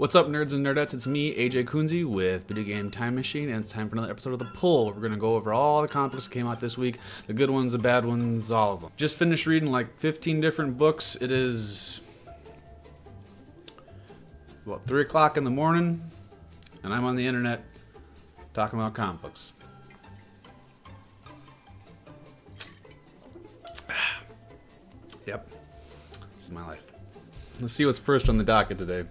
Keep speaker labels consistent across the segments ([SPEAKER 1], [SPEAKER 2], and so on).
[SPEAKER 1] What's up, nerds and nerdettes? It's me, AJ Kunze, with Video Game Time Machine, and it's time for another episode of The Pull. We're going to go over all the comic books that came out this week, the good ones, the bad ones, all of them. Just finished reading like 15 different books. It is about 3 o'clock in the morning, and I'm on the internet talking about comic books. Yep, this is my life. Let's see what's first on the docket today.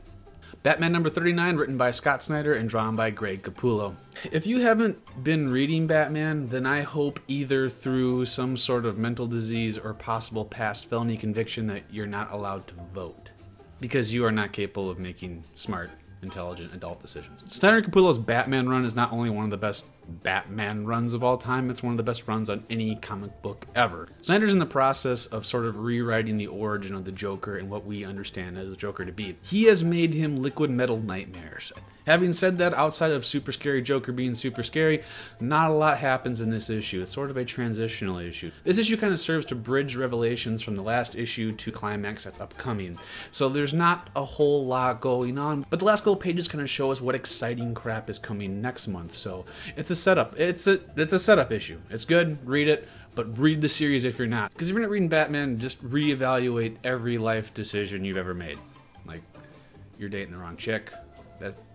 [SPEAKER 1] Batman number 39, written by Scott Snyder and drawn by Greg Capullo. If you haven't been reading Batman, then I hope either through some sort of mental disease or possible past felony conviction that you're not allowed to vote, because you are not capable of making smart, intelligent adult decisions. Snyder and Capullo's Batman run is not only one of the best Batman runs of all time, it's one of the best runs on any comic book ever. Snyder's in the process of sort of rewriting the origin of the Joker and what we understand as the Joker to be. He has made him liquid metal nightmares. Having said that, outside of super scary Joker being super scary, not a lot happens in this issue. It's sort of a transitional issue. This issue kind of serves to bridge revelations from the last issue to climax that's upcoming. So there's not a whole lot going on, but the last couple pages kind of show us what exciting crap is coming next month. So it's a setup. It's a setup issue. It's good, read it, but read the series if you're not. Because if you're not reading Batman, just reevaluate every life decision you've ever made. Like, you're dating the wrong chick.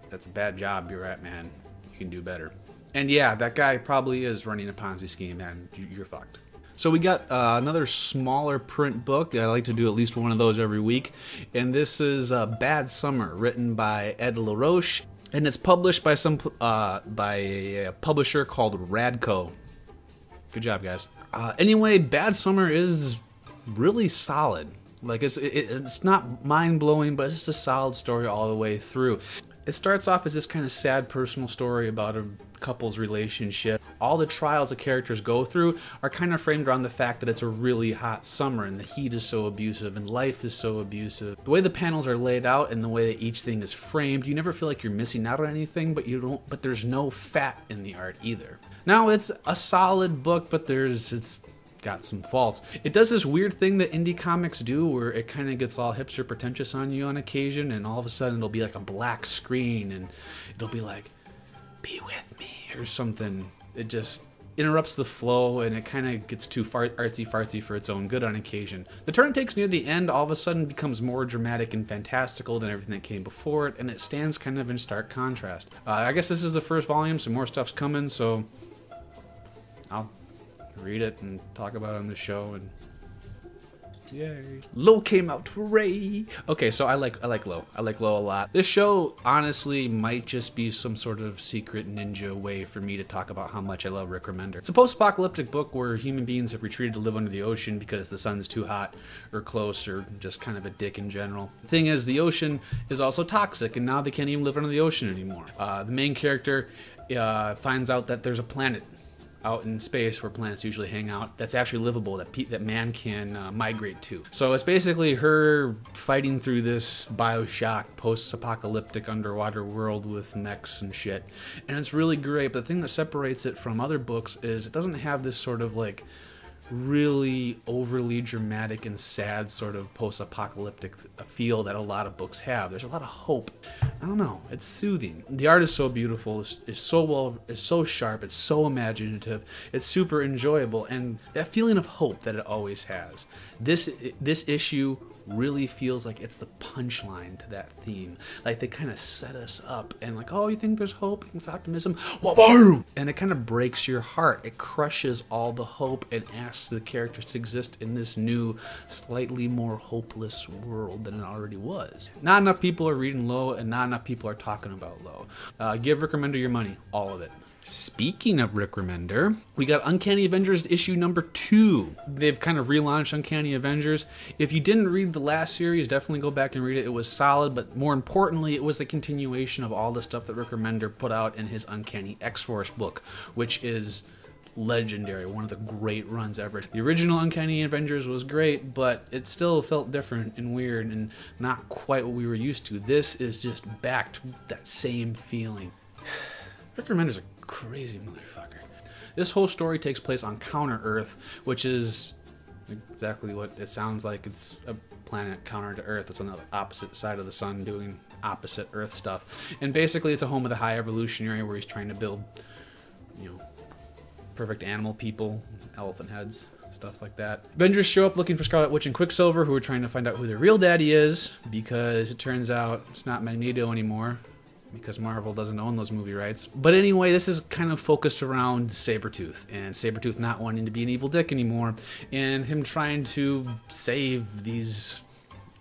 [SPEAKER 1] That's a bad job you're at, man. You can do better. And yeah, that guy probably is running a Ponzi scheme, man. You're fucked. So we got another smaller print book. I like to do at least one of those every week. And this is Bad Summer, written by Ed LaRoche. And it's published by a publisher called Radco. Good job, guys. Anyway, Bad Summer is really solid. Like, it's not mind-blowing, but it's just a solid story all the way through. It starts off as this kind of sad personal story about a couple's relationship. All the trials the characters go through are kind of framed around the fact that it's a really hot summer and the heat is so abusive and life is so abusive. The way the panels are laid out and the way that each thing is framed, you never feel like you're missing out on anything, but there's no fat in the art either. Now, it's a solid book, but it's got some faults. It does this weird thing that indie comics do where it kind of gets all hipster pretentious on you on occasion, and all of a sudden it'll be like a black screen and it'll be like, "Be with me" or something. It just interrupts the flow and it kind of gets too artsy-fartsy for its own good on occasion. The turn it takes near the end all of a sudden becomes more dramatic and fantastical than everything that came before it, and it stands kind of in stark contrast. I guess this is the first volume, so more stuff's coming, so I'll read it and talk about it on the show, and yay. Lo came out, hooray! Okay, so I like Lo. I like Lo a lot. This show honestly might just be some sort of secret ninja way for me to talk about how much I love Rick Remender. It's a post-apocalyptic book where human beings have retreated to live under the ocean because the sun's too hot or close or just kind of a dick in general. The thing is, the ocean is also toxic, and now they can't even live under the ocean anymore. The main character finds out that there's a planet out in space where planets usually hang out that's actually livable, that man can migrate to. So it's basically her fighting through this Bioshock post-apocalyptic underwater world with mechs and shit, and it's really great. But the thing that separates it from other books is it doesn't have this sort of like really overly dramatic and sad sort of post-apocalyptic feel that a lot of books have. There's a lot of hope. I don't know, it's soothing. The art is so beautiful, it's so sharp, it's so imaginative, it's super enjoyable, and that feeling of hope that it always has. This issue really feels like it's the punchline to that theme. Like, they kind of set us up and like, oh, you think there's hope, you think there's optimism, and it kind of breaks your heart. It crushes all the hope and asks the characters to exist in this new, slightly more hopeless world than it already was. Not enough people are reading Lo, and not enough people are talking about Lo. Give Rick Remender your money, all of it. Speaking of Rick Remender, we got Uncanny Avengers issue number 2. They've kind of relaunched Uncanny Avengers. If you didn't read the last series, definitely go back and read it. It was solid, but more importantly, it was the continuation of all the stuff that Rick Remender put out in his Uncanny X-Force book, which is legendary, one of the great runs ever. The original Uncanny Avengers was great, but it still felt different and weird and not quite what we were used to. This is just back to that same feeling. Rick Remender's a crazy motherfucker. This whole story takes place on Counter-Earth, which is exactly what it sounds like. It's a planet counter to Earth. It's on the opposite side of the sun doing opposite Earth stuff. And basically it's a home of the High Evolutionary where he's trying to build, you know, perfect animal people, elephant heads, stuff like that. Avengers show up looking for Scarlet Witch and Quicksilver, who are trying to find out who their real daddy is, because it turns out it's not Magneto anymore, because Marvel doesn't own those movie rights. But anyway, this is kind of focused around Sabretooth, and Sabretooth not wanting to be an evil dick anymore, and him trying to save these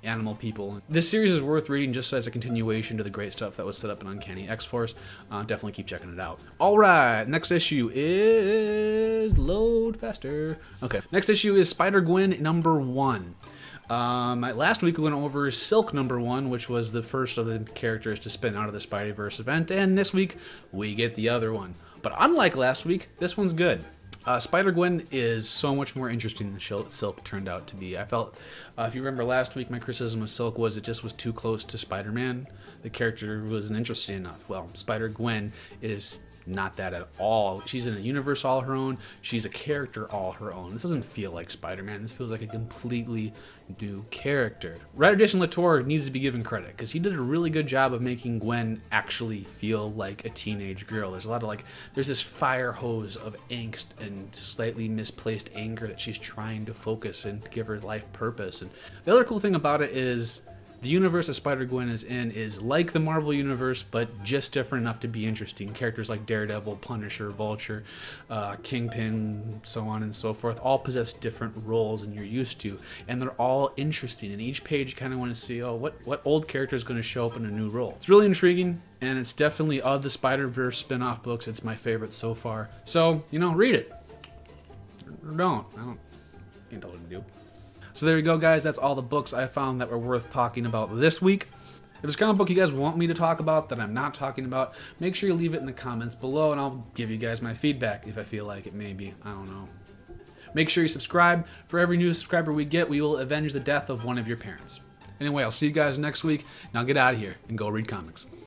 [SPEAKER 1] animal people. This series is worth reading just as a continuation to the great stuff that was set up in Uncanny X-Force. Definitely keep checking it out. Alright, next issue is... load faster. Okay, next issue is Spider-Gwen #1. Last week we went over Silk #1, which was the first of the characters to spin out of the Spideyverse event, and this week we get the other one. But unlike last week, this one's good. Spider-Gwen is so much more interesting than Silk turned out to be. I felt, if you remember last week, my criticism of Silk was it just was too close to Spider-Man. The character wasn't interesting enough. Well, Spider-Gwen is not that at all. She's in a universe all her own. She's a character all her own. This doesn't feel like Spider-Man. This feels like a completely new character. Writer Jason Latour needs to be given credit because he did a really good job of making Gwen actually feel like a teenage girl. There's a lot of there's this fire hose of angst and slightly misplaced anger that she's trying to focus and give her life purpose. And the other cool thing about it is the universe that Spider-Gwen is in is like the Marvel universe, but just different enough to be interesting. Characters like Daredevil, Punisher, Vulture, Kingpin, so on and so forth, all possess different roles than you're used to, and they're all interesting. And each page you kind of want to see, oh, what old character is going to show up in a new role. It's really intriguing, and it's definitely, of the Spider-Verse spin-off books, it's my favorite so far. So, you know, read it. Or don't. Can't tell what to do. So there you go, guys. That's all the books I found that were worth talking about this week. If there's a comic book you guys want me to talk about that I'm not talking about, make sure you leave it in the comments below, and I'll give you guys my feedback if I feel like it, maybe. I don't know. Make sure you subscribe. For every new subscriber we get, we will avenge the death of one of your parents. Anyway, I'll see you guys next week. Now get out of here and go read comics.